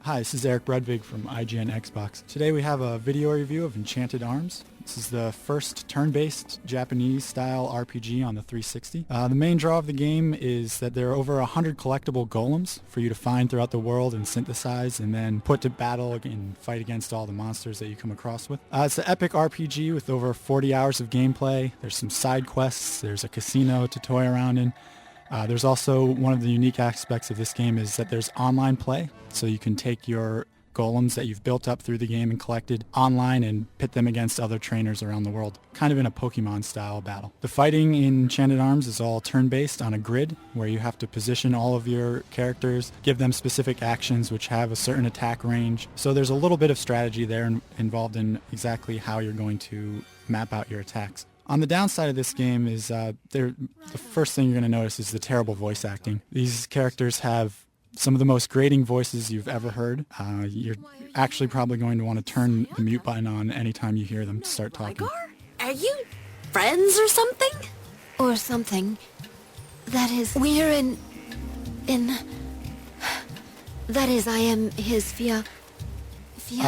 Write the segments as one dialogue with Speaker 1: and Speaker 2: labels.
Speaker 1: Hi, this is Eric Brudvig from IGN Xbox. Today we have a video review of Enchanted-Arms. This is the first turn-based Japanese-style RPG on the 360. The main draw of the game is that there are over 100 collectible golems for you to find throughout the world and synthesize and then put to battle and fight against all the monsters that you come across with. It's an epic RPG with over 40 hours of gameplay. There's some side quests. There's a casino to toy around in. There's also one of the unique aspects of this game is that there's online play, so you can take your golems that you've built up through the game and collected online and pit them against other trainers around the world, kind of in a Pokemon-style battle. The fighting in Enchanted-Arms is all turn-based on a grid, where you have to position all of your characters, give them specific actions which have a certain attack range. So there's a little bit of strategy there involved in exactly how you're going to map out your attacks. On the downside of this game is the first thing you're going to notice is the terrible voice acting. These characters have some of the most grating voices you've ever heard. You're actually probably going to want to turn the mute button on anytime you hear them start talking.
Speaker 2: Are you friends or something?
Speaker 3: Or something. That is, we're in... That is, I am his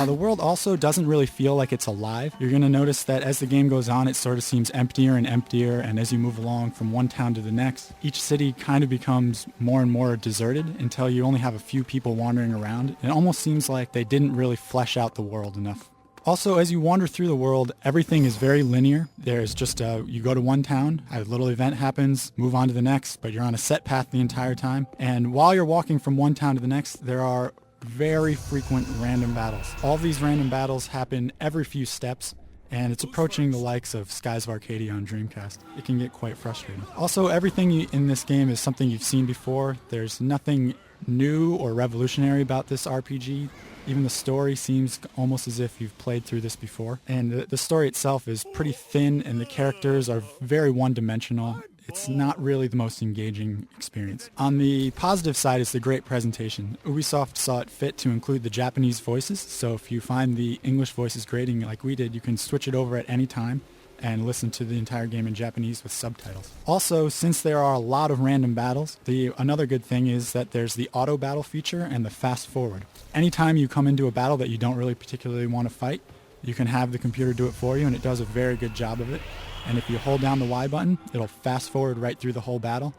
Speaker 1: The world also doesn't really feel like it's alive. You're going to notice that as the game goes on, it sort of seems emptier and emptier, and as you move along from one town to the next, each city kind of becomes more and more deserted until you only have a few people wandering around. It almost seems like they didn't really flesh out the world enough. Also, as you wander through the world, everything is very linear. There's just, you go to one town, a little event happens, move on to the next, but you're on a set path the entire time. And while you're walking from one town to the next, there are very frequent random battles. All these random battles happen every few steps, and it's approaching the likes of Skies of Arcadia on Dreamcast. It can get quite frustrating. Also, everything in this game is something you've seen before. There's nothing new or revolutionary about this RPG. Even the story seems almost as if you've played through this before. And the story itself is pretty thin, and the characters are very one-dimensional. It's not really the most engaging experience. On the positive side is the great presentation. Ubisoft saw it fit to include the Japanese voices, so if you find the English voices grating like we did, you can switch it over at any time and listen to the entire game in Japanese with subtitles. Also, since there are a lot of random battles, another good thing is that there's the auto battle feature and the fast forward. Anytime you come into a battle that you don't really particularly want to fight, you can have the computer do it for you, and it does a very good job of it. And if you hold down the Y button, it'll fast forward right through the whole battle,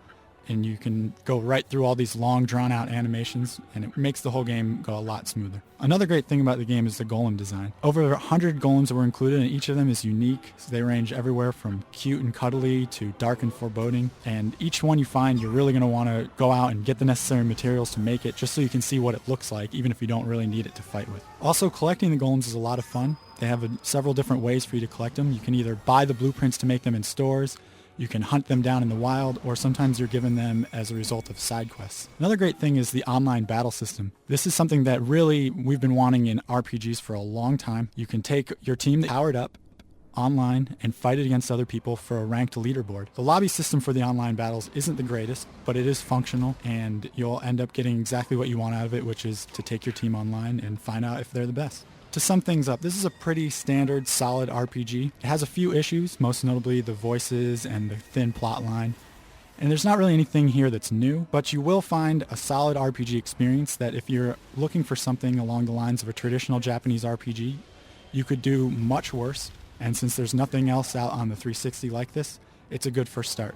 Speaker 1: and you can go right through all these long drawn-out animations, and it makes the whole game go a lot smoother. Another great thing about the game is the golem design. Over 100 golems were included, and each of them is unique. So they range everywhere from cute and cuddly to dark and foreboding, and each one you find, you're really going to want to go out and get the necessary materials to make it, just so you can see what it looks like, even if you don't really need it to fight with. Also, collecting the golems is a lot of fun. They have several different ways for you to collect them. You can either buy the blueprints to make them in stores, you can hunt them down in the wild, or sometimes you're given them as a result of side quests. Another great thing is the online battle system. This is something that really we've been wanting in RPGs for a long time. You can take your team powered up online and fight it against other people for a ranked leaderboard. The lobby system for the online battles isn't the greatest, but it is functional, and you'll end up getting exactly what you want out of it, which is to take your team online and find out if they're the best. To sum things up, this is a pretty standard, solid RPG. It has a few issues, most notably the voices and the thin plot line. And there's not really anything here that's new, but you will find a solid RPG experience that if you're looking for something along the lines of a traditional Japanese RPG, you could do much worse. And since there's nothing else out on the 360 like this, it's a good first start.